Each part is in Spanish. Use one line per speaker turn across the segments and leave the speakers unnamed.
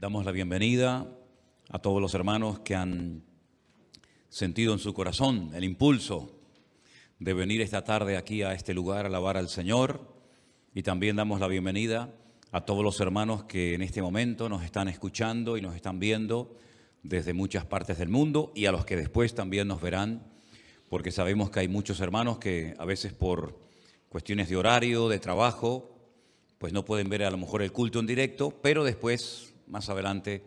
Damos la bienvenida a todos los hermanos que han sentido en su corazón el impulso de venir esta tarde aquí a este lugar a alabar al Señor. Y también damos la bienvenida a todos los hermanos que en este momento nos están escuchando y nos están viendo desde muchas partes del mundo, y a los que después también nos verán, porque sabemos que hay muchos hermanos que a veces por cuestiones de horario, de trabajo, pues no pueden ver a lo mejor el culto en directo, pero después, más adelante,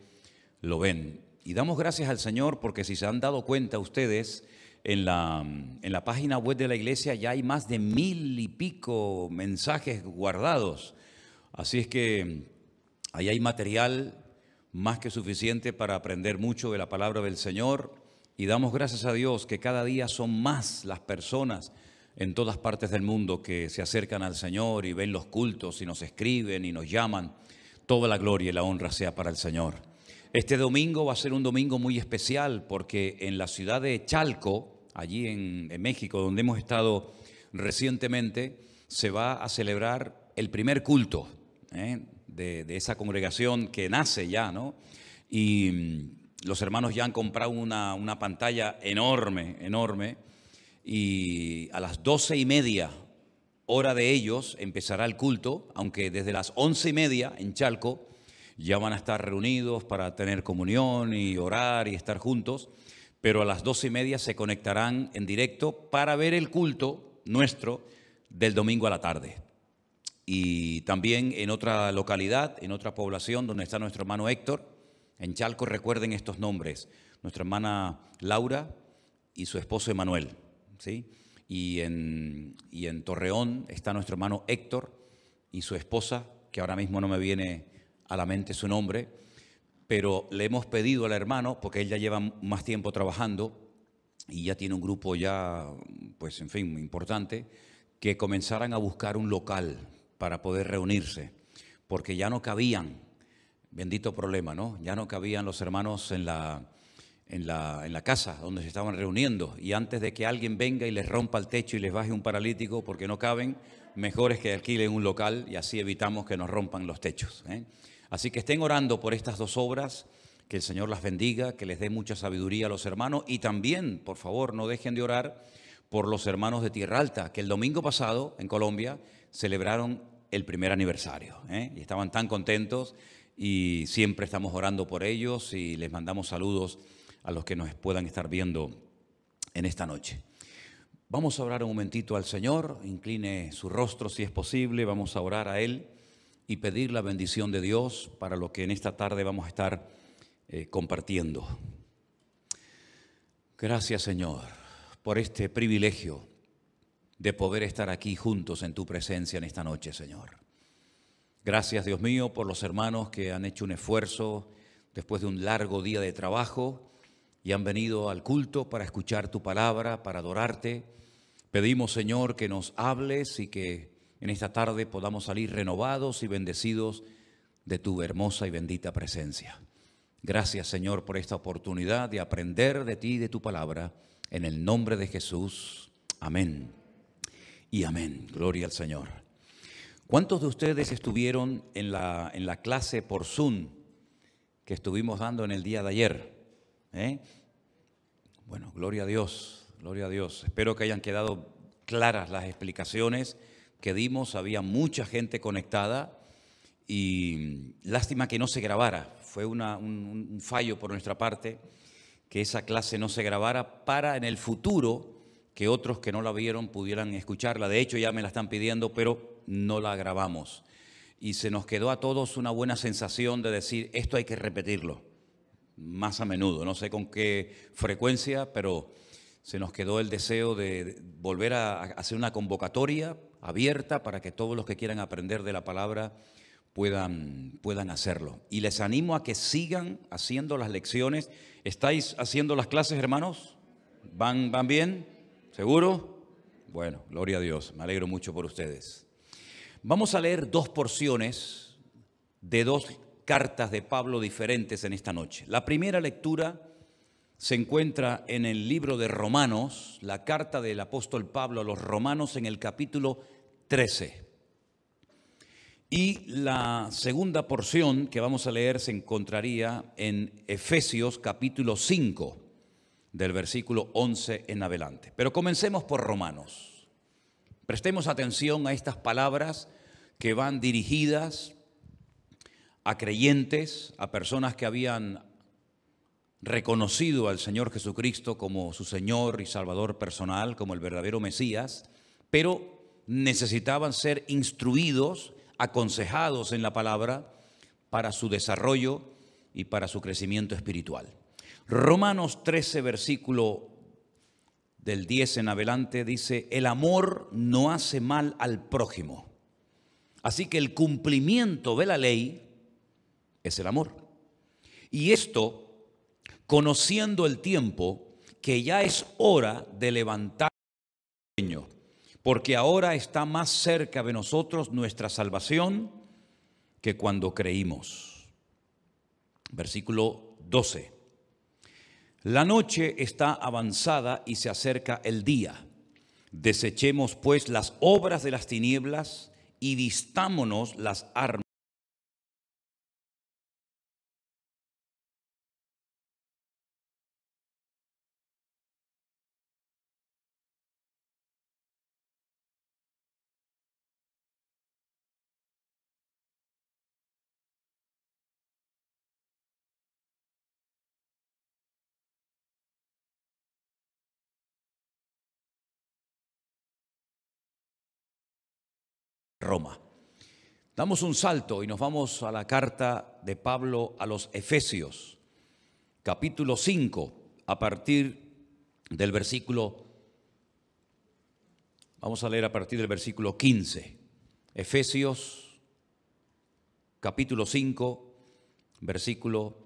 lo ven. Y damos gracias al Señor porque, si se han dado cuenta ustedes, en la página web de la iglesia ya hay más de 1000 y pico mensajes guardados. Así es que ahí hay material más que suficiente para aprender mucho de la palabra del Señor. Y damos gracias a Dios que cada día son más las personas en todas partes del mundo que se acercan al Señor y ven los cultos y nos escriben y nos llaman. Toda la gloria y la honra sea para el Señor. Este domingo va a ser un domingo muy especial porque en la ciudad de Chalco, allí en México, donde hemos estado recientemente, se va a celebrar el primer culto de esa congregación que nace ya, ¿no? Y los hermanos ya han comprado una pantalla enorme, y a las 12:30, hora de ellos, empezará el culto, aunque desde las 11:30 en Chalco ya van a estar reunidos para tener comunión y orar y estar juntos, pero a las 12:30 se conectarán en directo para ver el culto nuestro del domingo a la tarde. Y también en otra localidad, en otra población donde está nuestro hermano Héctor, en Chalco, recuerden estos nombres: nuestra hermana Laura y su esposo Emanuel, ¿sí? Y en Torreón está nuestro hermano Héctor y su esposa, que ahora mismo no me viene a la mente su nombre, pero le hemos pedido al hermano, porque él ya lleva más tiempo trabajando y ya tiene un grupo ya, pues en fin, importante, que comenzaran a buscar un local para poder reunirse, porque ya no cabían, bendito problema, ¿no? Ya no cabían los hermanos en la casa donde se estaban reuniendo, y antes de que alguien venga y les rompa el techo y les baje un paralítico porque no caben, mejor es que alquilen un local y así evitamos que nos rompan los techos, ¿eh? Así que estén orando por estas dos obras, que el Señor las bendiga, que les dé mucha sabiduría a los hermanos, y también, por favor, no dejen de orar por los hermanos de Tierra Alta, que el domingo pasado en Colombia celebraron el primer aniversario, y estaban tan contentos, y siempre estamos orando por ellos y les mandamos saludos a los que nos puedan estar viendo en esta noche. Vamos a orar un momentito al Señor. Incline su rostro si es posible. Vamos a orar a Él y pedir la bendición de Dios para lo que en esta tarde vamos a estar compartiendo. Gracias, Señor, por este privilegio de poder estar aquí juntos en tu presencia en esta noche, Señor. Gracias, Dios mío, por los hermanos que han hecho un esfuerzo después de un largo día de trabajo y han venido al culto para escuchar tu palabra, para adorarte. Pedimos, Señor, que nos hables y que en esta tarde podamos salir renovados y bendecidos de tu hermosa y bendita presencia. Gracias, Señor, por esta oportunidad de aprender de ti y de tu palabra. En el nombre de Jesús. Amén y amén. Gloria al Señor. ¿Cuántos de ustedes estuvieron en la clase por Zoom que estuvimos dando en el día de ayer? Bueno, gloria a Dios, gloria a Dios. Espero que hayan quedado claras las explicaciones que dimos. Había mucha gente conectada y lástima que no se grabara. Fue un fallo por nuestra parte que esa clase no se grabara, para en el futuro que otros que no la vieron pudieran escucharla. De hecho, ya me la están pidiendo, pero no la grabamos. Y se nos quedó a todos una buena sensación de decir, esto hay que repetirlo más a menudo. No sé con qué frecuencia, pero se nos quedó el deseo de volver a hacer una convocatoria abierta para que todos los que quieran aprender de la palabra puedan hacerlo. Y les animo a que sigan haciendo las lecciones. ¿Estáis haciendo las clases, hermanos? ¿Van bien? ¿Seguro? Bueno, gloria a Dios. Me alegro mucho por ustedes. Vamos a leer dos porciones de dos cartas de Pablo diferentes en esta noche. La primera lectura se encuentra en el libro de Romanos, la carta del apóstol Pablo a los Romanos en el capítulo 13. Y la segunda porción que vamos a leer se encontraría en Efesios capítulo 5, del versículo 11 en adelante. Pero comencemos por Romanos. Prestemos atención a estas palabras que van dirigidas a creyentes, a personas que habían reconocido al Señor Jesucristo como su Señor y Salvador personal, como el verdadero Mesías, pero necesitaban ser instruidos, aconsejados en la palabra para su desarrollo y para su crecimiento espiritual. Romanos 13, versículo del 10 en adelante dice: el amor no hace mal al prójimo. Así que el cumplimiento de la ley es el amor. Y esto, conociendo el tiempo, que ya es hora de levantar el sueño, porque ahora está más cerca de nosotros nuestra salvación que cuando creímos. Versículo 12. La noche está avanzada y se acerca el día. Desechemos pues las obras de las tinieblas y vistámonos las armas. Roma. Damos un salto y nos vamos a la carta de Pablo a los Efesios, capítulo 5, a partir del versículo, vamos a leer a partir del versículo 15. Efesios, capítulo 5, versículo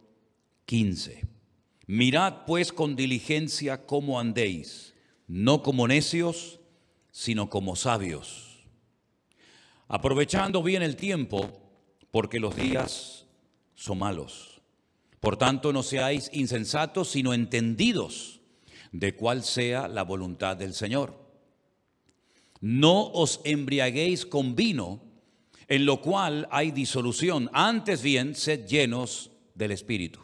15. Mirad pues con diligencia cómo andéis, no como necios, sino como sabios, aprovechando bien el tiempo, porque los días son malos. Por tanto, no seáis insensatos, sino entendidos de cuál sea la voluntad del Señor. No os embriaguéis con vino, en lo cual hay disolución. Antes bien, sed llenos del Espíritu,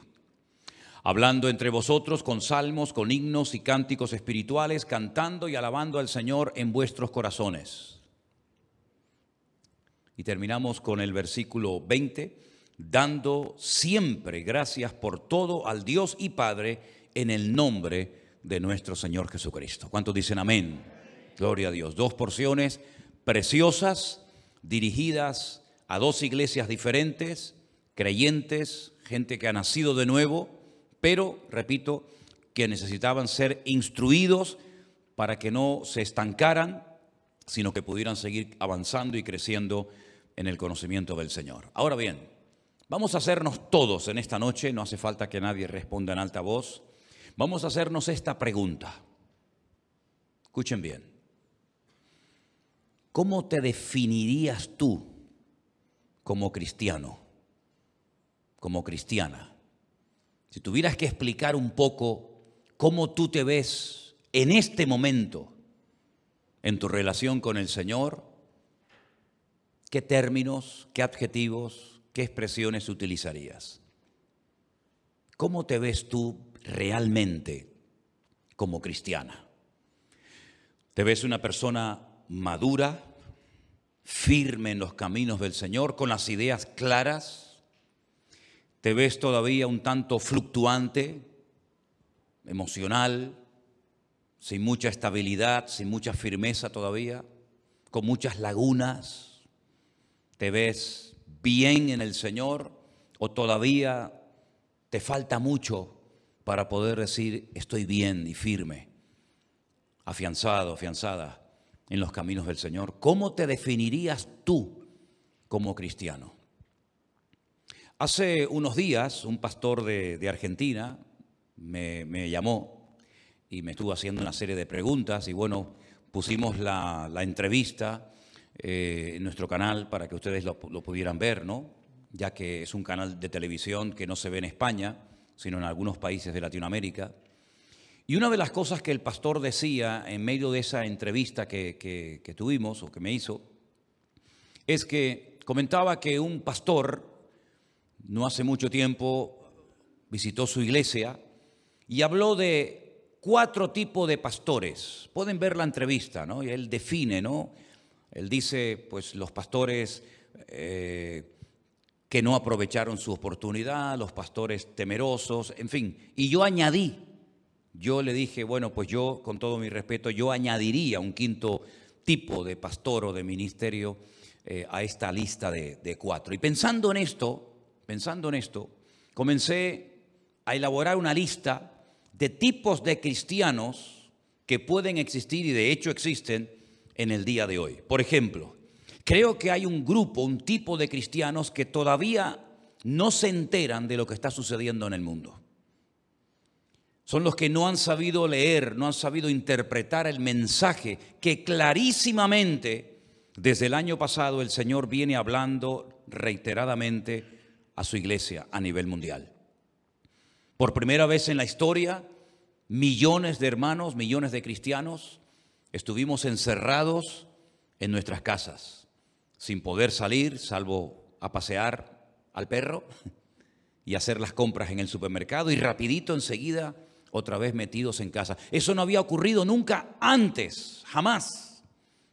hablando entre vosotros con salmos, con himnos y cánticos espirituales, cantando y alabando al Señor en vuestros corazones. Y terminamos con el versículo 20, dando siempre gracias por todo al Dios y Padre en el nombre de nuestro Señor Jesucristo. ¿Cuántos dicen amén? Gloria a Dios. Dos porciones preciosas dirigidas a dos iglesias diferentes, creyentes, gente que ha nacido de nuevo, pero, repito, que necesitaban ser instruidos para que no se estancaran, sino que pudieran seguir avanzando y creciendo en el conocimiento del Señor. Ahora bien, vamos a hacernos todos en esta noche, no hace falta que nadie responda en alta voz, vamos a hacernos esta pregunta. Escuchen bien. ¿Cómo te definirías tú como cristiano, como cristiana? Si tuvieras que explicar un poco cómo tú te ves en este momento en tu relación con el Señor, ¿qué términos, qué adjetivos, qué expresiones utilizarías? ¿Cómo te ves tú realmente como cristiana? ¿Te ves una persona madura, firme en los caminos del Señor, con las ideas claras? ¿Te ves todavía un tanto fluctuante, emocional, sin mucha estabilidad, sin mucha firmeza todavía, con muchas lagunas? ¿Te ves bien en el Señor o todavía te falta mucho para poder decir estoy bien y firme, afianzado, afianzada en los caminos del Señor? ¿Cómo te definirías tú como cristiano? Hace unos días un pastor de Argentina me llamó y me estuvo haciendo una serie de preguntas y bueno, pusimos la entrevista en nuestro canal para que ustedes lo pudieran ver, ¿no? Ya que es un canal de televisión que no se ve en España, sino en algunos países de Latinoamérica. Y una de las cosas que el pastor decía en medio de esa entrevista que tuvimos o que me hizo, es que comentaba que un pastor no hace mucho tiempo visitó su iglesia y habló de 4 tipos de pastores. Pueden ver la entrevista, ¿no? Y él define, ¿no? Él dice, pues los pastores que no aprovecharon su oportunidad, los pastores temerosos, en fin. Y yo le dije, bueno, pues yo, con todo mi respeto, yo añadiría un 5.º tipo de pastor o de ministerio a esta lista de 4. Y pensando en esto, comencé a elaborar una lista de tipos de cristianos que pueden existir y de hecho existen en el día de hoy. Por ejemplo, creo que hay un grupo, un tipo de cristianos que todavía no se enteran de lo que está sucediendo en el mundo. Son los que no han sabido leer, no han sabido interpretar el mensaje que clarísimamente desde el año pasado el Señor viene hablando reiteradamente a su iglesia a nivel mundial. Por primera vez en la historia, millones de hermanos, millones de cristianos estuvimos encerrados en nuestras casas, sin poder salir, salvo a pasear al perro y hacer las compras en el supermercado y rapidito enseguida otra vez metidos en casa. Eso no había ocurrido nunca antes, jamás,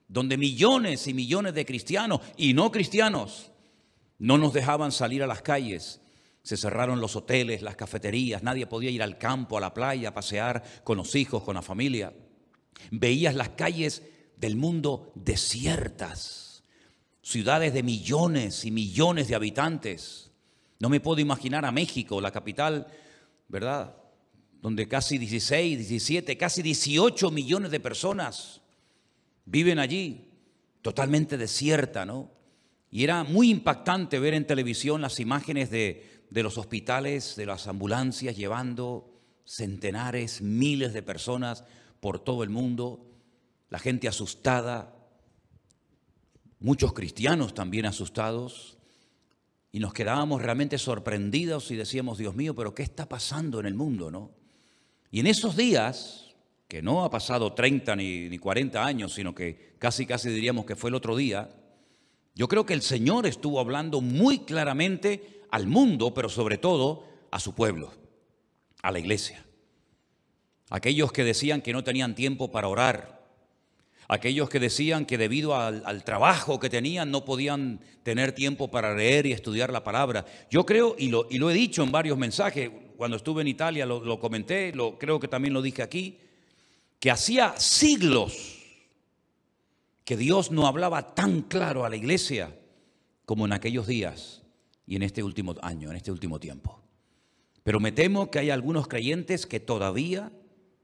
donde millones y millones de cristianos y no cristianos no nos dejaban salir a las calles. Se cerraron los hoteles, las cafeterías, nadie podía ir al campo, a la playa, a pasear con los hijos, con la familia. Veías las calles del mundo desiertas, ciudades de millones y millones de habitantes. No me puedo imaginar a México, la capital, ¿verdad?, donde casi 16, 17, casi 18 millones de personas viven allí, totalmente desierta, ¿no? Y era muy impactante ver en televisión las imágenes de los hospitales, de las ambulancias llevando centenares, miles de personas por todo el mundo, la gente asustada, muchos cristianos también asustados, y nos quedábamos realmente sorprendidos y decíamos, Dios mío, pero ¿qué está pasando en el mundo, no? Y en esos días, que no ha pasado 30 ni 40 años, sino que casi diríamos que fue el otro día, yo creo que el Señor estuvo hablando muy claramente al mundo, pero sobre todo a su pueblo, a la iglesia. Aquellos que decían que no tenían tiempo para orar, aquellos que decían que debido al trabajo que tenían no podían tener tiempo para leer y estudiar la palabra. Yo creo, y lo he dicho en varios mensajes, cuando estuve en Italia lo comenté, creo que también lo dije aquí, que hacía siglos que Dios no hablaba tan claro a la iglesia como en aquellos días y en este último año, en este último tiempo. Pero me temo que hay algunos creyentes que todavía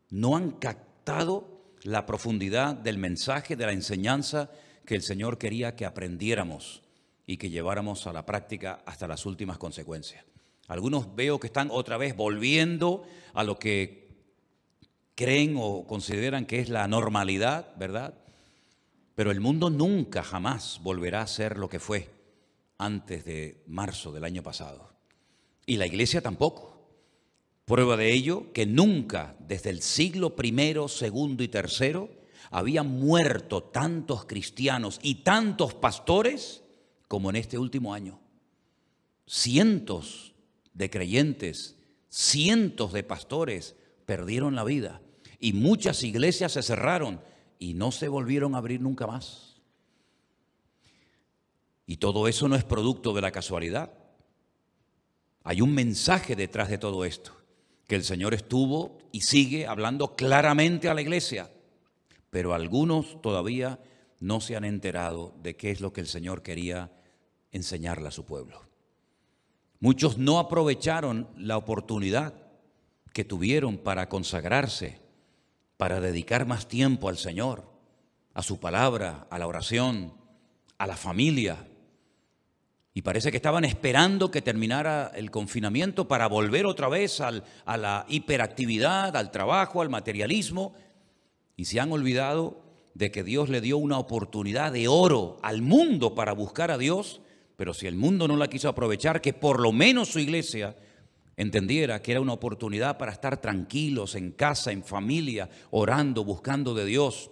no han captado la profundidad del mensaje, de la enseñanza que el Señor quería que aprendiéramos y que lleváramos a la práctica hasta las últimas consecuencias. Algunos veo que están otra vez volviendo a lo que creen o consideran que es la normalidad, ¿verdad? Pero el mundo nunca, jamás volverá a ser lo que fue antes de marzo del año pasado. Y la iglesia tampoco. Prueba de ello que nunca, desde el siglo I, II y III, habían muerto tantos cristianos y tantos pastores como en este último año. Cientos de creyentes, cientos de pastores perdieron la vida y muchas iglesias se cerraron y no se volvieron a abrir nunca más. Y todo eso no es producto de la casualidad. Hay un mensaje detrás de todo esto, que el Señor estuvo y sigue hablando claramente a la iglesia, pero algunos todavía no se han enterado de qué es lo que el Señor quería enseñarle a su pueblo. Muchos no aprovecharon la oportunidad que tuvieron para consagrarse, para dedicar más tiempo al Señor, a su palabra, a la oración, a la familia. Y parece que estaban esperando que terminara el confinamiento para volver otra vez a la hiperactividad, al trabajo, al materialismo. Y se han olvidado de que Dios le dio una oportunidad de oro al mundo para buscar a Dios. Pero si el mundo no la quiso aprovechar, que por lo menos su iglesia entendiera que era una oportunidad para estar tranquilos en casa, en familia, orando, buscando de Dios,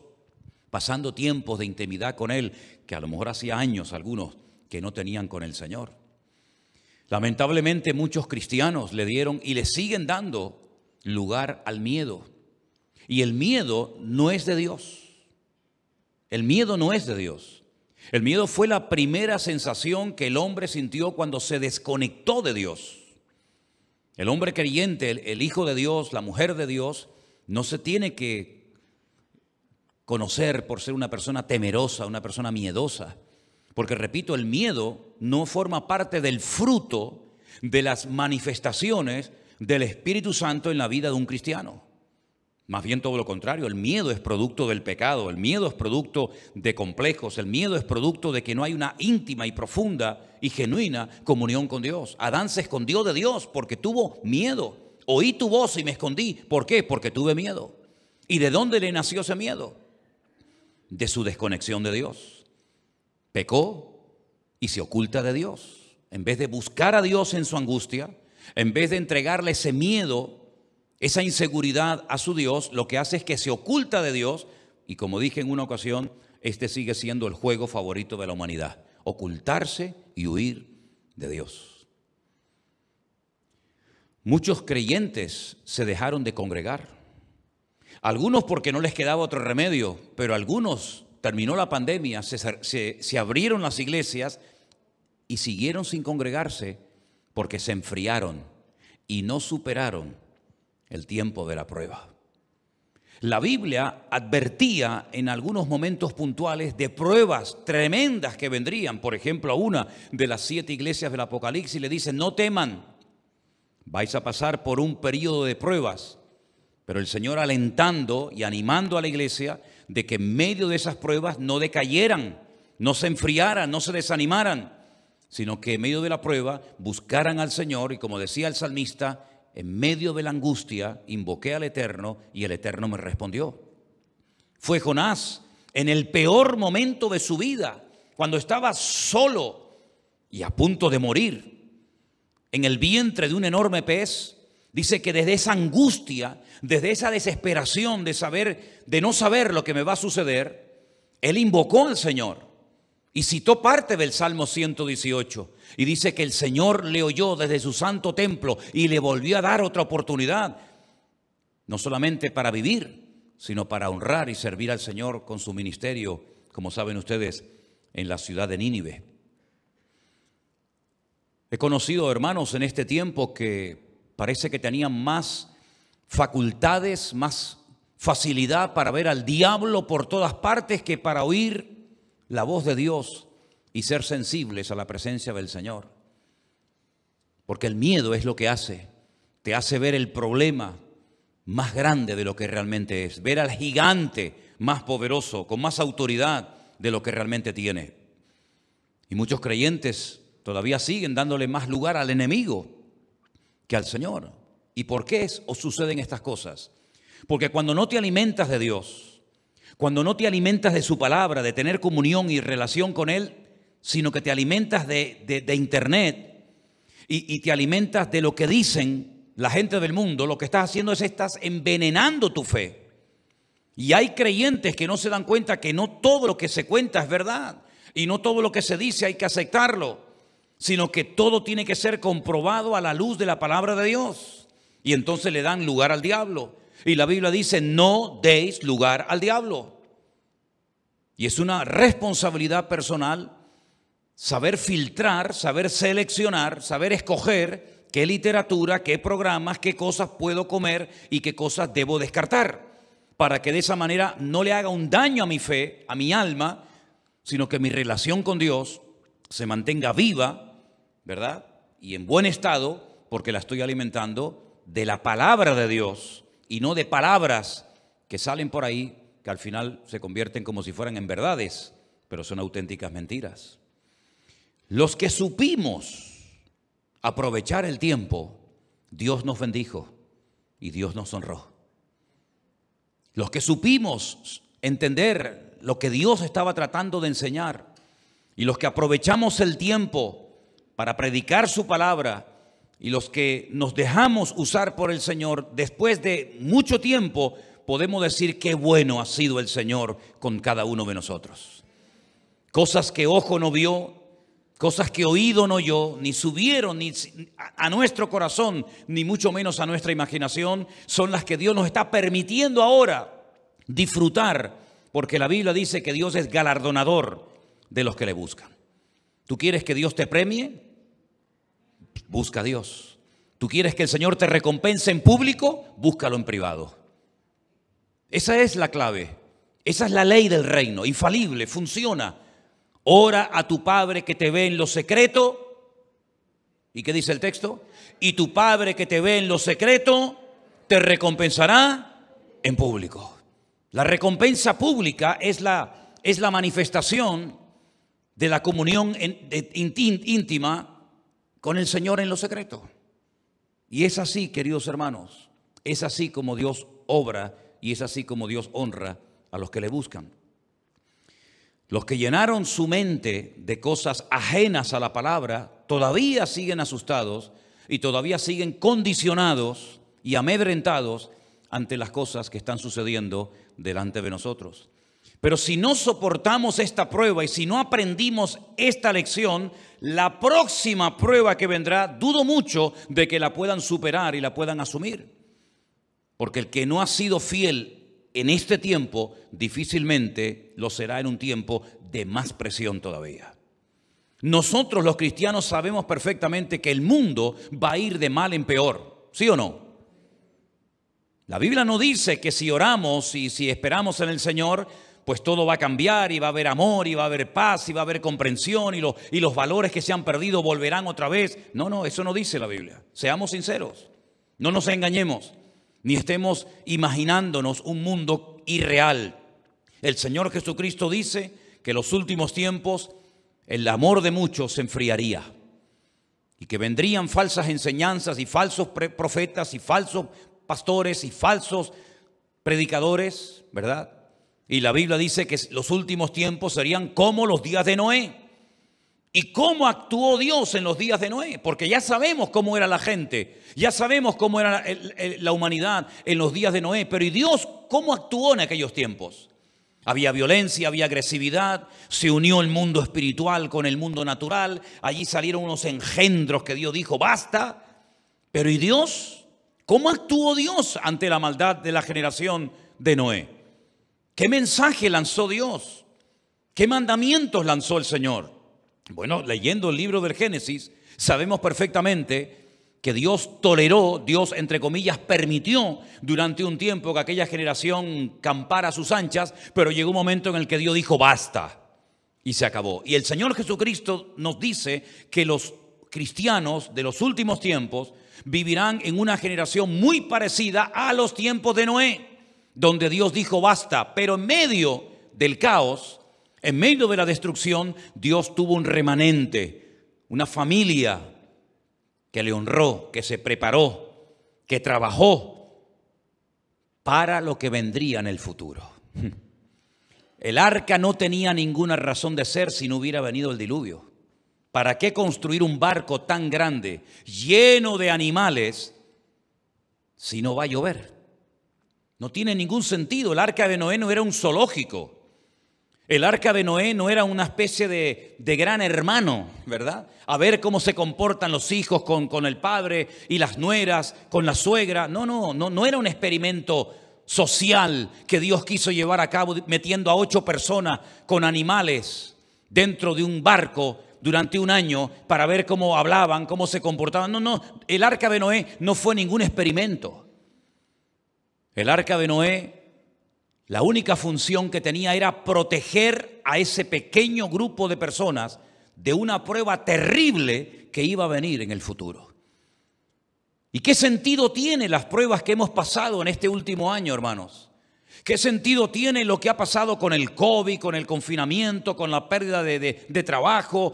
pasando tiempos de intimidad con Él, que a lo mejor hacía años algunos que no tenían con el Señor. Lamentablemente muchos cristianos le dieron y le siguen dando lugar al miedo. Y el miedo no es de Dios. El miedo no es de Dios. El miedo fue la primera sensación que el hombre sintió cuando se desconectó de Dios. El hombre creyente, el hijo de Dios, la mujer de Dios, no se tiene que conocer por ser una persona temerosa, una persona miedosa. Porque, repito, el miedo no forma parte del fruto de las manifestaciones del Espíritu Santo en la vida de un cristiano. Más bien todo lo contrario, el miedo es producto del pecado, el miedo es producto de complejos, el miedo es producto de que no hay una íntima y profunda y genuina comunión con Dios. Adán se escondió de Dios porque tuvo miedo. Oí tu voz y me escondí. ¿Por qué? Porque tuve miedo. ¿Y de dónde le nació ese miedo? De su desconexión de Dios. Pecó y se oculta de Dios. En vez de buscar a Dios en su angustia, en vez de entregarle ese miedo, esa inseguridad a su Dios, lo que hace es que se oculta de Dios. Y como dije en una ocasión, este sigue siendo el juego favorito de la humanidad: ocultarse y huir de Dios. Muchos creyentes se dejaron de congregar. Algunos porque no les quedaba otro remedio, pero algunos, terminó la pandemia, se abrieron las iglesias y siguieron sin congregarse porque se enfriaron y no superaron el tiempo de la prueba. La Biblia advertía en algunos momentos puntuales de pruebas tremendas que vendrían. Por ejemplo, a una de las 7 iglesias del Apocalipsis le dice: no teman, vais a pasar por un periodo de pruebas. Pero el Señor alentando y animando a la iglesia de que en medio de esas pruebas no decayeran, no se enfriaran, no se desanimaran, sino que en medio de la prueba buscaran al Señor. Y como decía el salmista, en medio de la angustia invoqué al Eterno y el Eterno me respondió. Fue Jonás en el peor momento de su vida, cuando estaba solo y a punto de morir en el vientre de un enorme pez. Dice que desde esa angustia, desde esa desesperación de no saber lo que me va a suceder, él invocó al Señor y citó parte del Salmo 118. Y dice que el Señor le oyó desde su santo templo y le volvió a dar otra oportunidad, no solamente para vivir, sino para honrar y servir al Señor con su ministerio, como saben ustedes, en la ciudad de Nínive. He conocido hermanos en este tiempo que parece que tenían más facultades, más facilidad para ver al diablo por todas partes que para oír la voz de Dios y ser sensibles a la presencia del Señor. Porque el miedo es lo que te hace ver el problema más grande de lo que realmente es, ver al gigante más poderoso, con más autoridad de lo que realmente tiene. Y muchos creyentes todavía siguen dándole más lugar al enemigo que al Señor. ¿Y por qué suceden estas cosas? Porque cuando no te alimentas de Dios, cuando no te alimentas de su palabra, de tener comunión y relación con Él, sino que te alimentas de internet y te alimentas de lo que dicen la gente del mundo, lo que estás haciendo es estás envenenando tu fe. Y hay creyentes que no se dan cuenta que no todo lo que se cuenta es verdad y no todo lo que se dice hay que aceptarlo, sino que todo tiene que ser comprobado a la luz de la palabra de Dios. Y entonces le dan lugar al diablo. Y la Biblia dice: no deis lugar al diablo. Y es una responsabilidad personal saber filtrar, saber seleccionar, saber escoger qué literatura, qué programas, qué cosas puedo comer y qué cosas debo descartar, para que de esa manera no le haga un daño a mi fe, a mi alma, sino que mi relación con Dios se mantenga viva, ¿verdad? Y en buen estado, porque la estoy alimentando de la palabra de Dios y no de palabras que salen por ahí, que al final se convierten como si fueran en verdades, pero son auténticas mentiras. Los que supimos aprovechar el tiempo, Dios nos bendijo y Dios nos honró. Los que supimos entender lo que Dios estaba tratando de enseñar y los que aprovechamos el tiempo para predicar su palabra y los que nos dejamos usar por el Señor, después de mucho tiempo podemos decir qué bueno ha sido el Señor con cada uno de nosotros. Cosas que ojo no vio, cosas que oído no oyó, ni subieron ni a nuestro corazón, ni mucho menos a nuestra imaginación, son las que Dios nos está permitiendo ahora disfrutar, porque la Biblia dice que Dios es galardonador de los que le buscan. ¿Tú quieres que Dios te premie? Busca a Dios. ¿Tú quieres que el Señor te recompense en público? Búscalo en privado. Esa es la clave. Esa es la ley del reino, infalible, funciona. Ora a tu Padre que te ve en lo secreto. ¿Y qué dice el texto? Y tu Padre que te ve en lo secreto te recompensará en público. La recompensa pública es la manifestación de la comunión íntima con el Señor en lo secreto. Y es así, queridos hermanos, es así como Dios obra y es así como Dios honra a los que le buscan. Los que llenaron su mente de cosas ajenas a la palabra todavía siguen asustados y todavía siguen condicionados y amedrentados ante las cosas que están sucediendo delante de nosotros. Pero si no soportamos esta prueba y si no aprendimos esta lección, la próxima prueba que vendrá, dudo mucho de que la puedan superar y la puedan asumir. Porque el que no ha sido fiel en este tiempo, difícilmente lo será en un tiempo de más presión todavía. Nosotros los cristianos sabemos perfectamente que el mundo va a ir de mal en peor, ¿sí o no? La Biblia no dice que si oramos y si esperamos en el Señor, pues todo va a cambiar y va a haber amor y va a haber paz y va a haber comprensión y los valores que se han perdido volverán otra vez. No, eso no dice la Biblia. Seamos sinceros, no nos engañemos, ni estemos imaginándonos un mundo irreal. El Señor Jesucristo dice que en los últimos tiempos el amor de muchos se enfriaría y que vendrían falsas enseñanzas y falsos profetas y falsos pastores y falsos predicadores, ¿verdad? Y la Biblia dice que los últimos tiempos serían como los días de Noé. ¿Y cómo actuó Dios en los días de Noé? Porque ya sabemos cómo era la gente, ya sabemos cómo era la humanidad en los días de Noé. Pero ¿y Dios cómo actuó en aquellos tiempos? Había violencia, había agresividad, se unió el mundo espiritual con el mundo natural. Allí salieron unos engendros que Dios dijo, basta. Pero ¿y Dios? ¿Cómo actuó Dios ante la maldad de la generación de Noé? ¿Qué mensaje lanzó Dios? ¿Qué mandamientos lanzó el Señor? Bueno, leyendo el libro del Génesis, sabemos perfectamente que Dios toleró, Dios entre comillas permitió durante un tiempo que aquella generación campara a sus anchas, pero llegó un momento en el que Dios dijo basta y se acabó. Y el Señor Jesucristo nos dice que los cristianos de los últimos tiempos vivirán en una generación muy parecida a los tiempos de Noé, donde Dios dijo basta, pero en medio del caos, en medio de la destrucción, Dios tuvo un remanente, una familia que le honró, que se preparó, que trabajó para lo que vendría en el futuro. El arca no tenía ninguna razón de ser si no hubiera venido el diluvio. ¿Para qué construir un barco tan grande, lleno de animales, si no va a llover? No tiene ningún sentido. El arca de Noé no era un zoológico. El arca de Noé no era una especie de gran hermano, ¿verdad? A ver cómo se comportan los hijos con el padre y las nueras, con la suegra. No era un experimento social que Dios quiso llevar a cabo metiendo a 8 personas con animales dentro de un barco durante un año para ver cómo hablaban, cómo se comportaban. No, el arca de Noé no fue ningún experimento. El arca de Noé, la única función que tenía era proteger a ese pequeño grupo de personas de una prueba terrible que iba a venir en el futuro. ¿Y qué sentido tiene las pruebas que hemos pasado en este último año, hermanos? ¿Qué sentido tiene lo que ha pasado con el COVID, con el confinamiento, con la pérdida de trabajo?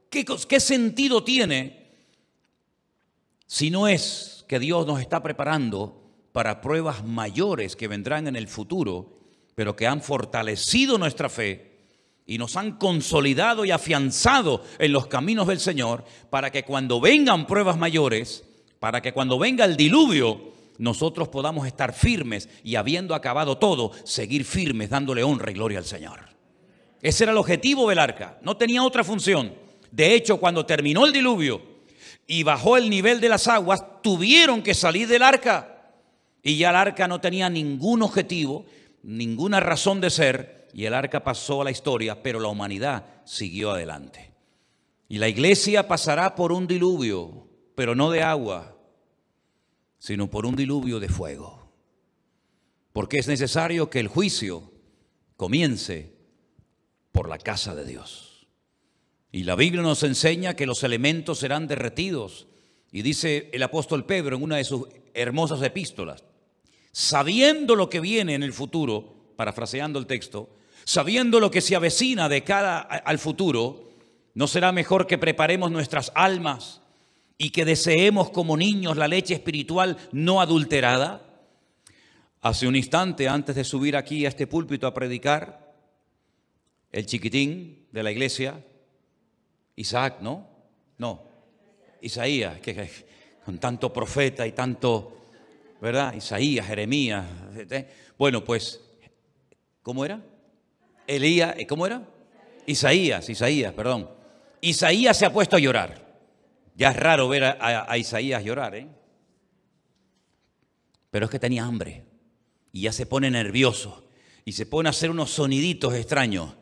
¿Qué sentido tiene si no es que Dios nos está preparando para pruebas mayores que vendrán en el futuro, pero que han fortalecido nuestra fe y nos han consolidado y afianzado en los caminos del Señor, para que cuando vengan pruebas mayores, para que cuando venga el diluvio, nosotros podamos estar firmes y, habiendo acabado todo, seguir firmes dándole honra y gloria al Señor? Ese era el objetivo del arca, no tenía otra función. De hecho, cuando terminó el diluvio y bajó el nivel de las aguas, tuvieron que salir del arca. Y ya el arca no tenía ningún objetivo, ninguna razón de ser, y el arca pasó a la historia, pero la humanidad siguió adelante. Y la iglesia pasará por un diluvio, pero no de agua, sino por un diluvio de fuego. Porque es necesario que el juicio comience por la casa de Dios. Y la Biblia nos enseña que los elementos serán derretidos. Y dice el apóstol Pedro en una de sus hermosas epístolas, sabiendo lo que viene en el futuro, parafraseando el texto, sabiendo lo que se avecina de cara al futuro, ¿no será mejor que preparemos nuestras almas y que deseemos como niños la leche espiritual no adulterada? Hace un instante, antes de subir aquí a este púlpito a predicar, el chiquitín de la iglesia, Isaac, Isaías, que con tanto profeta y tanto, ¿verdad? Isaías, Jeremías. Bueno, pues, ¿cómo era? Elías, ¿cómo era? Isaías, perdón. Isaías se ha puesto a llorar. Ya es raro ver a Isaías llorar, ¿eh? Pero es que tenía hambre y ya se pone nervioso y se pone a hacer unos soniditos extraños.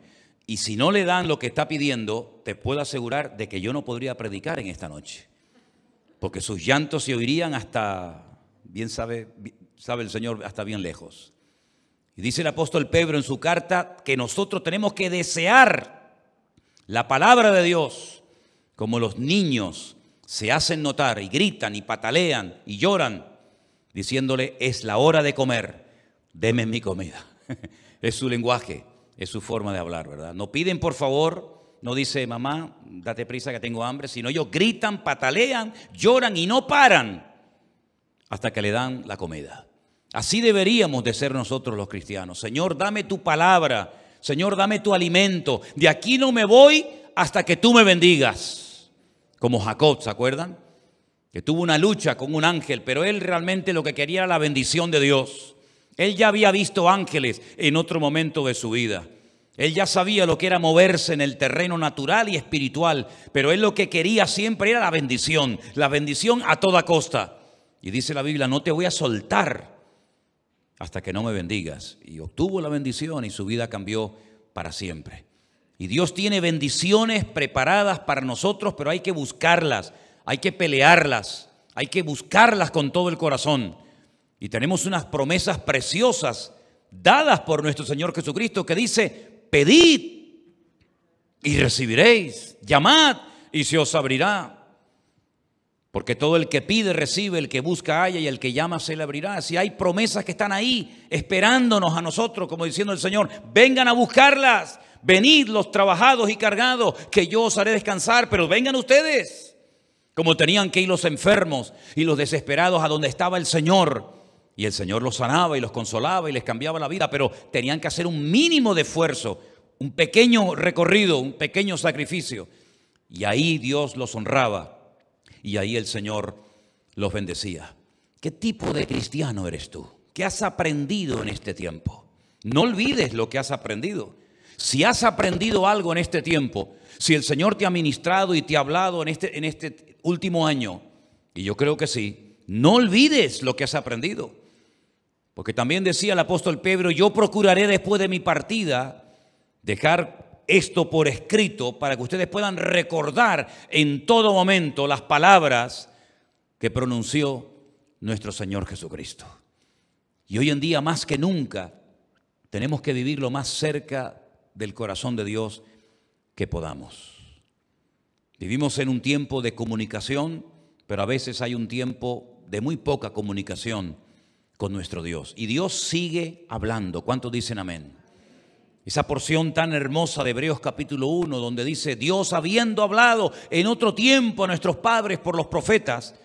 Y si no le dan lo que está pidiendo, te puedo asegurar de que yo no podría predicar en esta noche. Porque sus llantos se oirían hasta, bien sabe el Señor, hasta bien lejos. Y dice el apóstol Pedro en su carta que nosotros tenemos que desear la palabra de Dios como los niños se hacen notar y gritan y patalean y lloran, diciéndole, es la hora de comer, deme mi comida. Es su lenguaje. Es su forma de hablar, ¿verdad? No piden por favor, no dice mamá, date prisa que tengo hambre, sino ellos gritan, patalean, lloran y no paran hasta que le dan la comida. Así deberíamos de ser nosotros los cristianos. Señor, dame tu palabra, Señor, dame tu alimento. De aquí no me voy hasta que tú me bendigas. Como Jacob, ¿se acuerdan? Que tuvo una lucha con un ángel, pero él realmente lo que quería era la bendición de Dios. Él ya había visto ángeles en otro momento de su vida. Él ya sabía lo que era moverse en el terreno natural y espiritual, pero él lo que quería siempre era la bendición a toda costa. Y dice la Biblia, no te voy a soltar hasta que no me bendigas. Y obtuvo la bendición y su vida cambió para siempre. Y Dios tiene bendiciones preparadas para nosotros, pero hay que buscarlas, hay que pelearlas, hay que buscarlas con todo el corazón. Y tenemos unas promesas preciosas dadas por nuestro Señor Jesucristo que dice, pedid y recibiréis, llamad y se os abrirá. Porque todo el que pide recibe, el que busca halla y el que llama se le abrirá. Si hay promesas que están ahí esperándonos a nosotros, como diciendo el Señor, vengan a buscarlas, venid los trabajados y cargados, que yo os haré descansar, pero vengan ustedes. Como tenían que ir los enfermos y los desesperados a donde estaba el Señor. Y el Señor los sanaba y los consolaba y les cambiaba la vida, pero tenían que hacer un mínimo de esfuerzo, un pequeño recorrido, un pequeño sacrificio. Y ahí Dios los honraba y ahí el Señor los bendecía. ¿Qué tipo de cristiano eres tú? ¿Qué has aprendido en este tiempo? No olvides lo que has aprendido. Si has aprendido algo en este tiempo, si el Señor te ha ministrado y te ha hablado en este último año, y yo creo que sí, no olvides lo que has aprendido. Porque también decía el apóstol Pedro, yo procuraré después de mi partida dejar esto por escrito para que ustedes puedan recordar en todo momento las palabras que pronunció nuestro Señor Jesucristo. Y hoy en día más que nunca tenemos que vivir lo más cerca del corazón de Dios que podamos. Vivimos en un tiempo de comunicación, pero a veces hay un tiempo de muy poca comunicación con nuestro Dios. Y Dios sigue hablando. ¿Cuántos dicen amén? Esa porción tan hermosa de Hebreos capítulo 1, donde dice, Dios habiendo hablado en otro tiempo a nuestros padres por los profetas,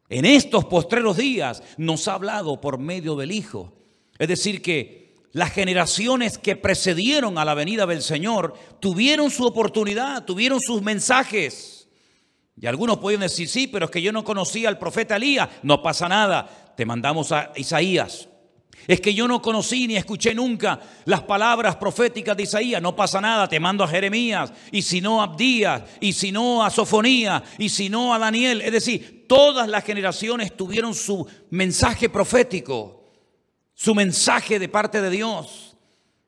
en estos postreros días nos ha hablado por medio del Hijo. Es decir que las generaciones que precedieron a la venida del Señor tuvieron su oportunidad, tuvieron sus mensajes. Y algunos pueden decir, sí, pero es que yo no conocía al profeta Elías. No pasa nada, te mandamos a Isaías. Es que yo no conocí ni escuché nunca las palabras proféticas de Isaías. No pasa nada, te mando a Jeremías, y si no a Abdías, y si no a Sofonías, y si no a Daniel. Es decir, todas las generaciones tuvieron su mensaje profético, su mensaje de parte de Dios.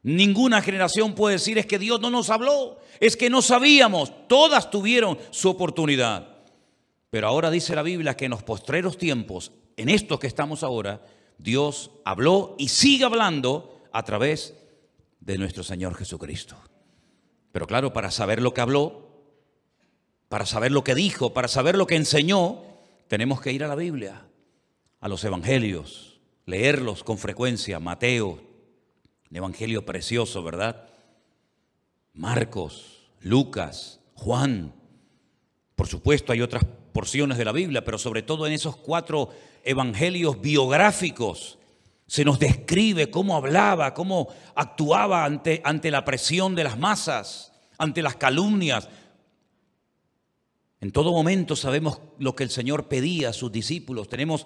Ninguna generación puede decir es que Dios no nos habló, es que no sabíamos. Todas tuvieron su oportunidad. Pero ahora dice la Biblia que en los postreros tiempos, en estos que estamos ahora, Dios habló y sigue hablando a través de nuestro Señor Jesucristo. Pero claro, para saber lo que habló, para saber lo que dijo, para saber lo que enseñó, tenemos que ir a la Biblia, a los evangelios, leerlos con frecuencia. Mateo, un evangelio precioso, ¿verdad? Marcos, Lucas, Juan. Por supuesto hay otras porciones de la Biblia, pero sobre todo en esos 4 evangelios biográficos se nos describe cómo hablaba, cómo actuaba ante la presión de las masas, ante las calumnias. En todo momento sabemos lo que el Señor pedía a sus discípulos. Tenemos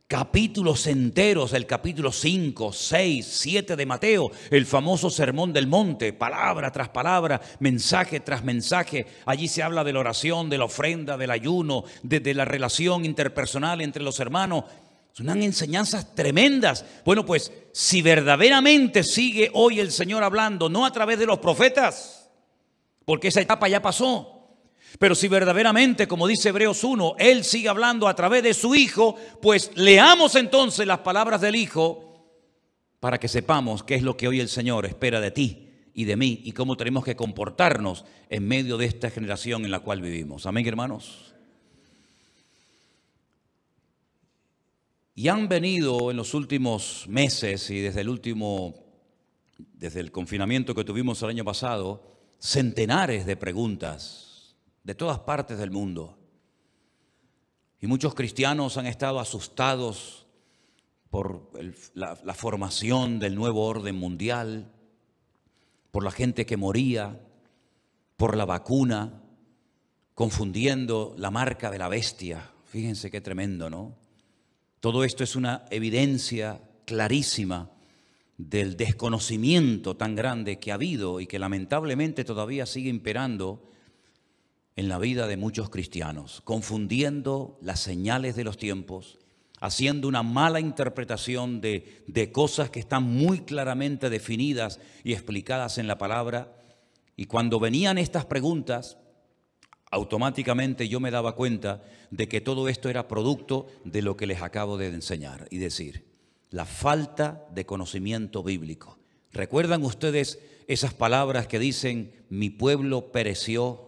capítulos enteros, el capítulo 5, 6, 7 de Mateo, el famoso Sermón del Monte, palabra tras palabra, mensaje tras mensaje. Allí se habla de la oración, de la ofrenda, del ayuno, de la relación interpersonal entre los hermanos. Son unas enseñanzas tremendas. Bueno, pues si verdaderamente sigue hoy el Señor hablando, no a través de los profetas, porque esa etapa ya pasó, pero si verdaderamente, como dice Hebreos 1, Él sigue hablando a través de su Hijo, pues leamos entonces las palabras del Hijo para que sepamos qué es lo que hoy el Señor espera de ti y de mí y cómo tenemos que comportarnos en medio de esta generación en la cual vivimos. Amén, hermanos. Y han venido en los últimos meses y desde el confinamiento que tuvimos el año pasado, centenares de preguntas de todas partes del mundo. Y muchos cristianos han estado asustados por la formación del nuevo orden mundial, por la gente que moría, por la vacuna, confundiendo la marca de la bestia. Fíjense qué tremendo, ¿no? Todo esto es una evidencia clarísima del desconocimiento tan grande que ha habido y que lamentablemente todavía sigue imperando en la vida de muchos cristianos, confundiendo las señales de los tiempos, haciendo una mala interpretación de cosas que están muy claramente definidas y explicadas en la palabra. Y cuando venían estas preguntas, automáticamente yo me daba cuenta de que todo esto era producto de lo que les acabo de enseñar y decir, la falta de conocimiento bíblico. ¿Recuerdan ustedes esas palabras que dicen, mi pueblo pereció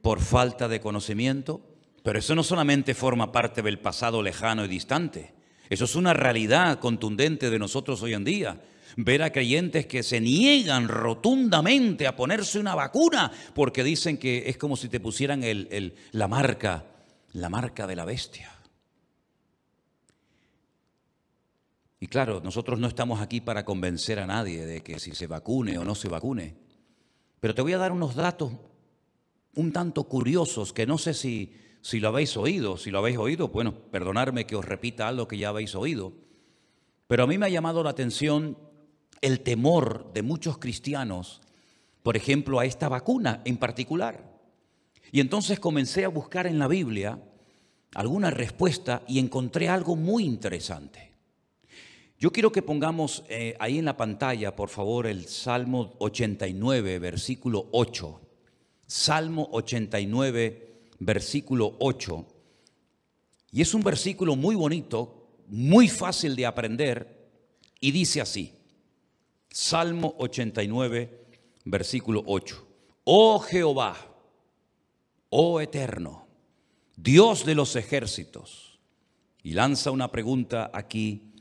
por falta de conocimiento? Pero eso no solamente forma parte del pasado lejano y distante. Eso es una realidad contundente de nosotros hoy en día. Ver a creyentes que se niegan rotundamente a ponerse una vacuna porque dicen que es como si te pusieran la marca de la bestia. Y claro, nosotros no estamos aquí para convencer a nadie de que si se vacune o no se vacune. Pero te voy a dar unos datos un tanto curiosos que no sé si lo habéis oído. Si lo habéis oído, bueno, perdonadme que os repita algo que ya habéis oído. Pero a mí me ha llamado la atención el temor de muchos cristianos, por ejemplo, a esta vacuna en particular. Y entonces comencé a buscar en la Biblia alguna respuesta y encontré algo muy interesante. Yo quiero que pongamos ahí en la pantalla, por favor, el Salmo 89, versículo 8. Salmo 89, versículo 8. Y es un versículo muy bonito, muy fácil de aprender, y dice así. Salmo 89, versículo 8. Oh Jehová, oh eterno, Dios de los ejércitos. Y lanza una pregunta aquí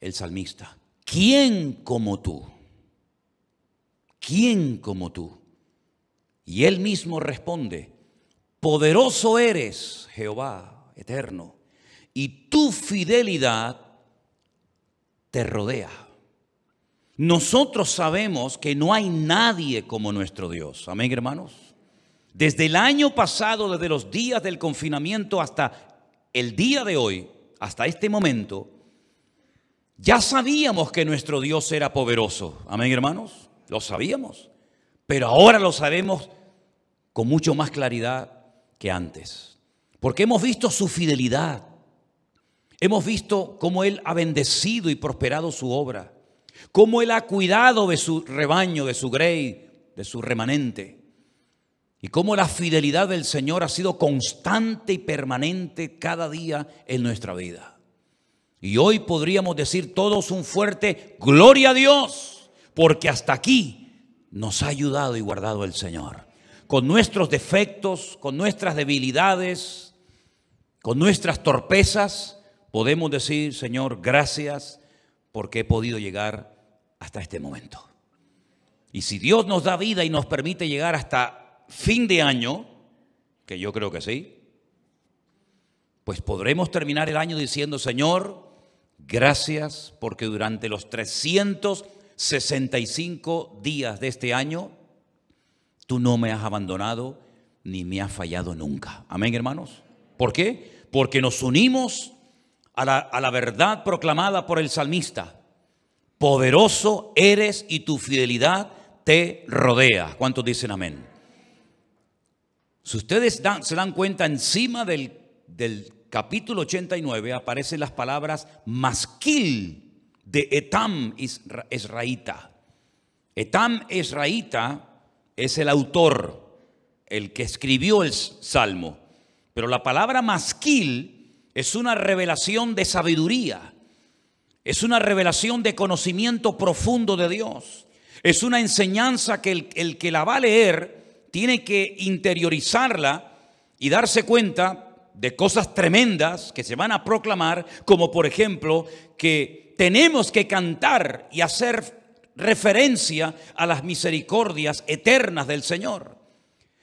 el salmista. ¿Quién como tú? ¿Quién como tú? Y él mismo responde, poderoso eres, Jehová eterno, y tu fidelidad te rodea. Nosotros sabemos que no hay nadie como nuestro Dios. Amén, hermanos. Desde el año pasado, desde los días del confinamiento hasta el día de hoy, hasta este momento, Ya sabíamos que nuestro Dios era poderoso. Amén, hermanos. Lo sabíamos. Pero ahora lo sabemos con mucho más claridad que antes. Porque hemos visto su fidelidad. Hemos visto cómo Él ha bendecido y prosperado su obra. Cómo Él ha cuidado de su rebaño, de su grey, de su remanente. Y cómo la fidelidad del Señor ha sido constante y permanente cada día en nuestra vida. Y hoy podríamos decir todos un fuerte gloria a Dios, porque hasta aquí nos ha ayudado y guardado el Señor. Con nuestros defectos, con nuestras debilidades, con nuestras torpezas, podemos decir, Señor, gracias porque he podido llegar hasta este momento. Y si Dios nos da vida y nos permite llegar hasta fin de año, que yo creo que sí, pues podremos terminar el año diciendo, Señor, gracias porque durante los 365 días de este año, tú no me has abandonado ni me has fallado nunca. Amén, hermanos. ¿Por qué? Porque nos unimos a la verdad proclamada por el salmista. Poderoso eres y tu fidelidad te rodea. ¿Cuántos dicen amén? Si ustedes se dan cuenta, encima del capítulo 89 aparecen las palabras masquil de Etam Esraíta. Etam Esraíta es el autor, el que escribió el salmo. Pero la palabra masquil es una revelación de sabiduría. Es una revelación de conocimiento profundo de Dios. Es una enseñanza que el que la va a leer tiene que interiorizarla y darse cuenta de cosas tremendas que se van a proclamar, como por ejemplo que tenemos que cantar y hacer referencia a las misericordias eternas del Señor.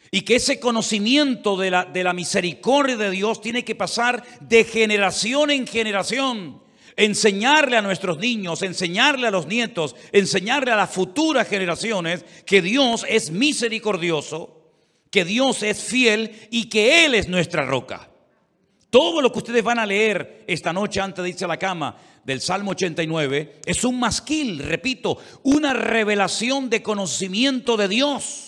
Y que ese conocimiento de la misericordia de Dios tiene que pasar de generación en generación. Enseñarle a nuestros niños, enseñarle a los nietos, enseñarle a las futuras generaciones que Dios es misericordioso, que Dios es fiel y que Él es nuestra roca. Todo lo que ustedes van a leer esta noche antes de irse a la cama del Salmo 89 es un masquil, repito, una revelación de conocimiento de Dios.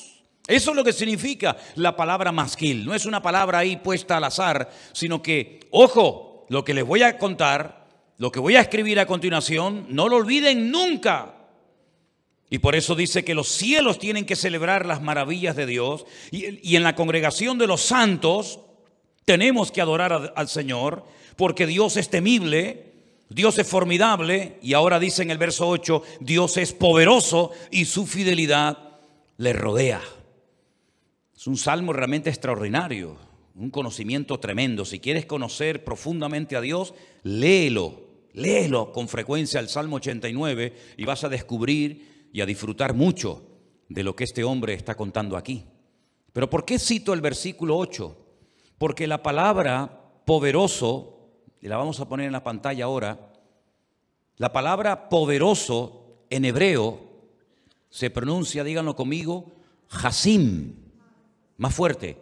Eso es lo que significa la palabra masquil. No es una palabra ahí puesta al azar, sino que, ojo, lo que les voy a contar, lo que voy a escribir a continuación, no lo olviden nunca. Y por eso dice que los cielos tienen que celebrar las maravillas de Dios. Y en la congregación de los santos tenemos que adorar al Señor, porque Dios es temible, Dios es formidable. Y ahora dice en el verso 8, Dios es poderoso y su fidelidad le rodea. Es un salmo realmente extraordinario, un conocimiento tremendo. Si quieres conocer profundamente a Dios, léelo con frecuencia el Salmo 89 y vas a descubrir y a disfrutar mucho de lo que este hombre está contando aquí. Pero ¿por qué cito el versículo 8? Porque la palabra poderoso, y la vamos a poner en la pantalla ahora, la palabra poderoso en hebreo se pronuncia, díganlo conmigo, Hasim. Más fuerte,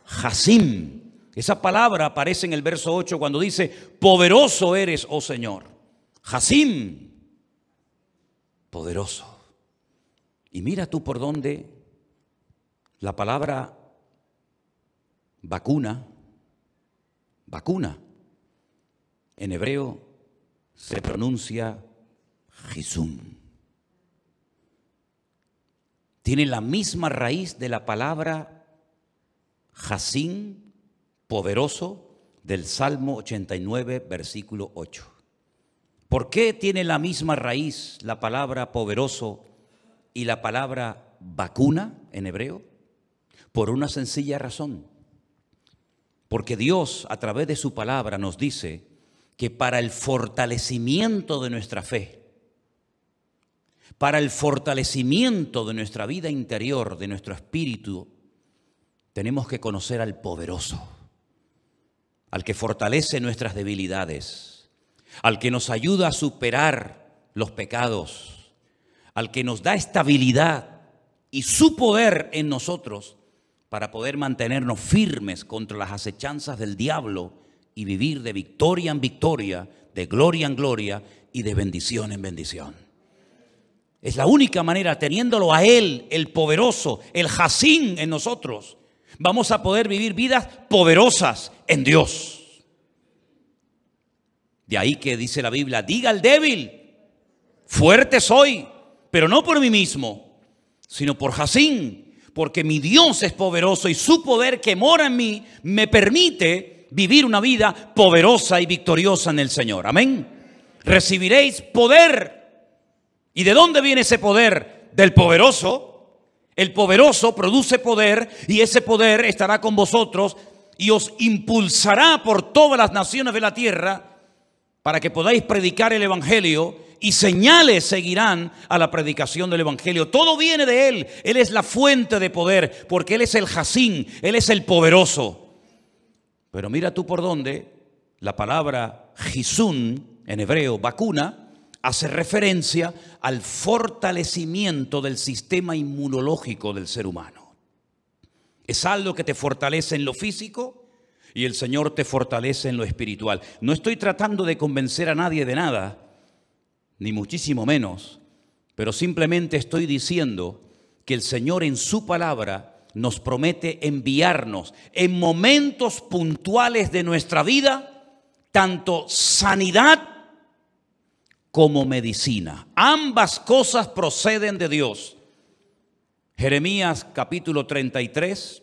Hasim. Esa palabra aparece en el verso 8 cuando dice, poderoso eres, oh Señor. Hasim, poderoso. Y mira tú por dónde la palabra vacuna, en hebreo se pronuncia Jisum. Tiene la misma raíz de la palabra Hasim, poderoso, del Salmo 89, versículo 8. ¿Por qué tiene la misma raíz la palabra poderoso y la palabra vacuna en hebreo? Por una sencilla razón. Porque Dios, a través de su palabra, nos dice que para el fortalecimiento de nuestra fe, para el fortalecimiento de nuestra vida interior, de nuestro espíritu, tenemos que conocer al poderoso, al que fortalece nuestras debilidades, al que nos ayuda a superar los pecados, al que nos da estabilidad y su poder en nosotros para poder mantenernos firmes contra las acechanzas del diablo y vivir de victoria en victoria, de gloria en gloria y de bendición en bendición. Es la única manera, teniéndolo a Él, el poderoso, el Jacín en nosotros, vamos a poder vivir vidas poderosas en Dios. De ahí que dice la Biblia, diga al débil, fuerte soy, pero no por mí mismo, sino por Jacín, porque mi Dios es poderoso y su poder que mora en mí me permite vivir una vida poderosa y victoriosa en el Señor. Amén. Recibiréis poder. ¿Y de dónde viene ese poder? Del poderoso. El poderoso produce poder y ese poder estará con vosotros y os impulsará por todas las naciones de la tierra para que podáis predicar el evangelio y señales seguirán a la predicación del evangelio. Todo viene de Él. Él es la fuente de poder porque Él es el Jacín, Él es el poderoso. Pero mira tú por dónde la palabra Jisún en hebreo, vacuna, hace referencia al fortalecimiento del sistema inmunológico del ser humano. Es algo que te fortalece en lo físico y el Señor te fortalece en lo espiritual. No estoy tratando de convencer a nadie de nada, ni muchísimo menos, pero simplemente estoy diciendo que el Señor en su palabra nos promete enviarnos en momentos puntuales de nuestra vida tanto sanidad como medicina. Ambas cosas proceden de Dios. Jeremías capítulo 33,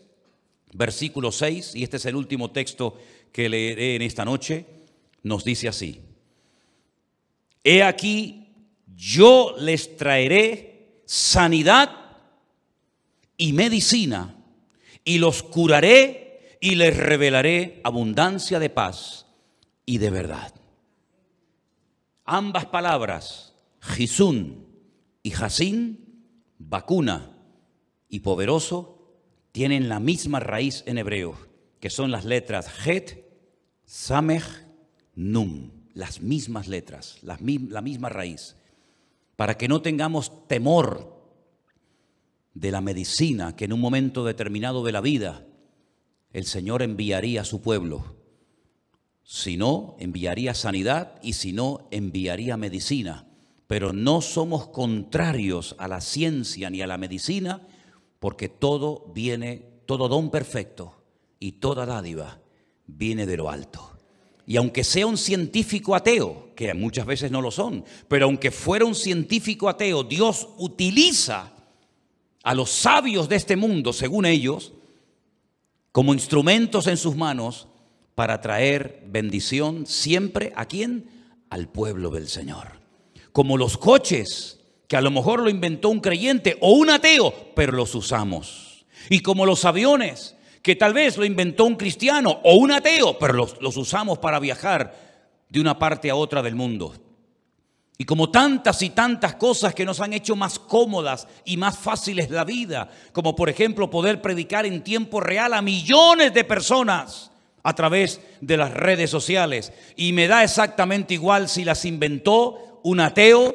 versículo 6, y este es el último texto que leeré en esta noche, nos dice así: He aquí, yo les traeré sanidad y medicina, y los curaré y les revelaré abundancia de paz y de verdad. Ambas palabras, Jisún y Jacín, vacuna y poderoso, tienen la misma raíz en hebreo, que son las letras Het, Samech, Nun. Las mismas letras, la misma raíz. Para que no tengamos temor de la medicina que en un momento determinado de la vida el Señor enviaría a su pueblo. Si no, enviaría sanidad y si no, enviaría medicina. Pero no somos contrarios a la ciencia ni a la medicina porque todo don perfecto y toda dádiva viene de lo alto. Y aunque sea un científico ateo, que muchas veces no lo son, pero aunque fuera un científico ateo, Dios utiliza a los sabios de este mundo, según ellos, como instrumentos en sus manos para traer bendición siempre, ¿a quién? Al pueblo del Señor. Como los coches, que a lo mejor lo inventó un creyente o un ateo, pero los usamos. Y como los aviones, que tal vez lo inventó un cristiano o un ateo, pero los usamos para viajar de una parte a otra del mundo. Y como tantas y tantas cosas que nos han hecho más cómodas y más fáciles la vida, como por ejemplo poder predicar en tiempo real a millones de personas a través de las redes sociales. Y me da exactamente igual si las inventó un ateo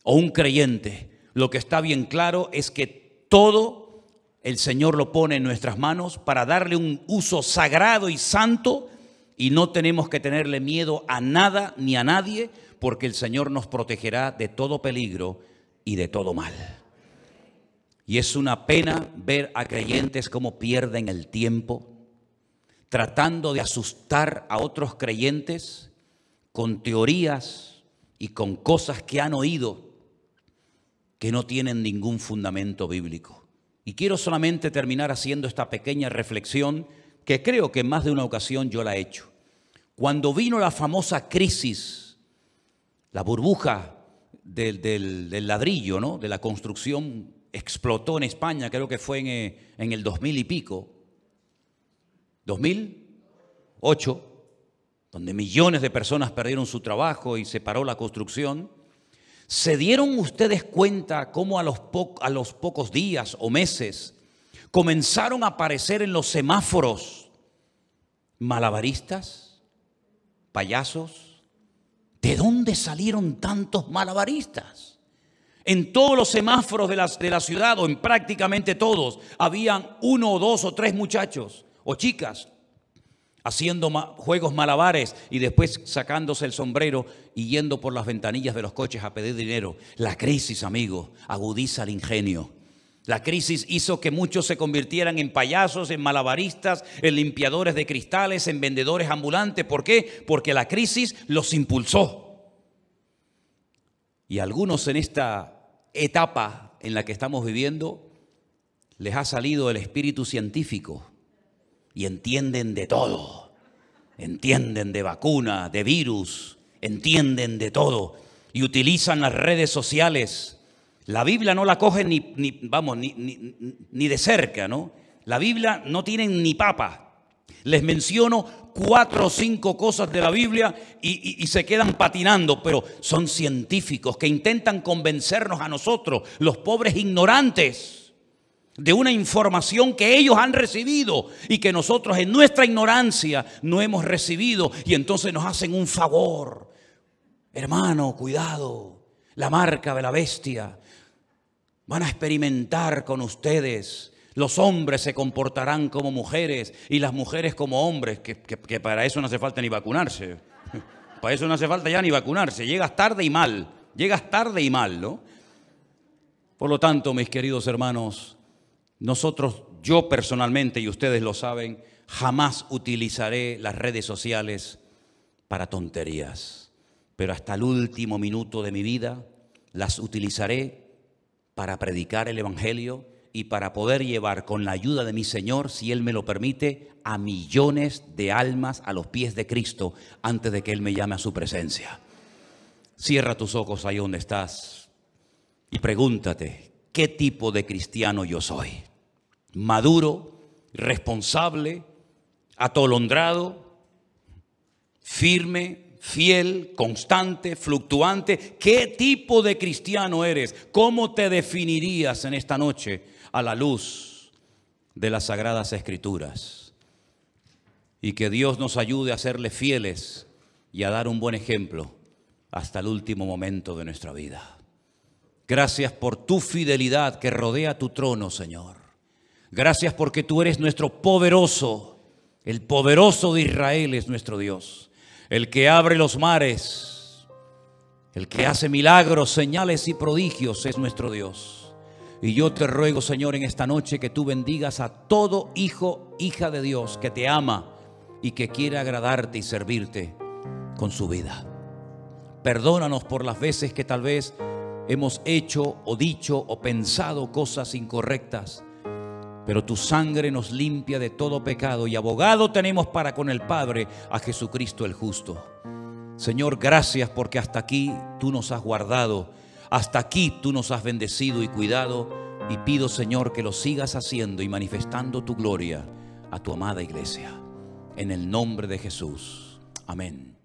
o un creyente. Lo que está bien claro es que todo el Señor lo pone en nuestras manos para darle un uso sagrado y santo y no tenemos que tenerle miedo a nada ni a nadie porque el Señor nos protegerá de todo peligro y de todo mal. Y es una pena ver a creyentes cómo pierden el tiempo tratando de asustar a otros creyentes con teorías y con cosas que han oído que no tienen ningún fundamento bíblico. Y quiero solamente terminar haciendo esta pequeña reflexión que creo que en más de una ocasión yo la he hecho. Cuando vino la famosa crisis, la burbuja del ladrillo, ¿no? De la construcción, explotó en España, creo que fue en el 2000 y pico, 2008, donde millones de personas perdieron su trabajo y se paró la construcción. ¿Se dieron ustedes cuenta cómo a los pocos días o meses comenzaron a aparecer en los semáforos malabaristas, payasos? ¿De dónde salieron tantos malabaristas? En todos los semáforos de la ciudad, o en prácticamente todos, habían 1 o 2 o 3 muchachos o chicas haciendo juegos malabares y después sacándose el sombrero y yendo por las ventanillas de los coches a pedir dinero. La crisis, amigo, agudiza el ingenio. La crisis hizo que muchos se convirtieran en payasos, en malabaristas, en limpiadores de cristales, en vendedores ambulantes. ¿Por qué? Porque la crisis los impulsó. Y a algunos en esta etapa en la que estamos viviendo les ha salido el espíritu científico y entienden de todo. Entienden de vacuna, de virus, entienden de todo y utilizan las redes sociales. La Biblia no la cogen ni de cerca, ¿no? La Biblia no tienen ni papa. Les menciono 4 o 5 cosas de la Biblia y se quedan patinando, pero son científicos que intentan convencernos a nosotros, los pobres ignorantes, de una información que ellos han recibido y que nosotros en nuestra ignorancia no hemos recibido, y entonces nos hacen un favor. Hermano, cuidado, la marca de la bestia. Van a experimentar con ustedes. Los hombres se comportarán como mujeres y las mujeres como hombres, que para eso no hace falta ni vacunarse. Para eso no hace falta ya ni vacunarse. Llegas tarde y mal. Llegas tarde y mal, ¿no? Por lo tanto, mis queridos hermanos, nosotros, yo personalmente, y ustedes lo saben, jamás utilizaré las redes sociales para tonterías. Pero hasta el último minuto de mi vida las utilizaré para predicar el Evangelio y para poder llevar con la ayuda de mi Señor, si Él me lo permite, a millones de almas a los pies de Cristo antes de que Él me llame a su presencia. Cierra tus ojos ahí donde estás y pregúntate, ¿qué tipo de cristiano yo soy? ¿Maduro, responsable, atolondrado, firme, fiel, constante, fluctuante? ¿Qué tipo de cristiano eres? ¿Cómo te definirías en esta noche a la luz de las Sagradas Escrituras? Y que Dios nos ayude a serle fieles y a dar un buen ejemplo hasta el último momento de nuestra vida. Gracias por tu fidelidad que rodea tu trono, Señor. Gracias porque tú eres nuestro poderoso, el poderoso de Israel es nuestro Dios. El que abre los mares, el que hace milagros, señales y prodigios es nuestro Dios. Y yo te ruego, Señor, en esta noche que tú bendigas a todo hijo, hija de Dios que te ama y que quiere agradarte y servirte con su vida. Perdónanos por las veces que tal vez hemos hecho o dicho o pensado cosas incorrectas, pero tu sangre nos limpia de todo pecado y abogado tenemos para con el Padre a Jesucristo el justo. Señor, gracias porque hasta aquí tú nos has guardado, hasta aquí tú nos has bendecido y cuidado, y pido, Señor, que lo sigas haciendo y manifestando tu gloria a tu amada iglesia. En el nombre de Jesús. Amén.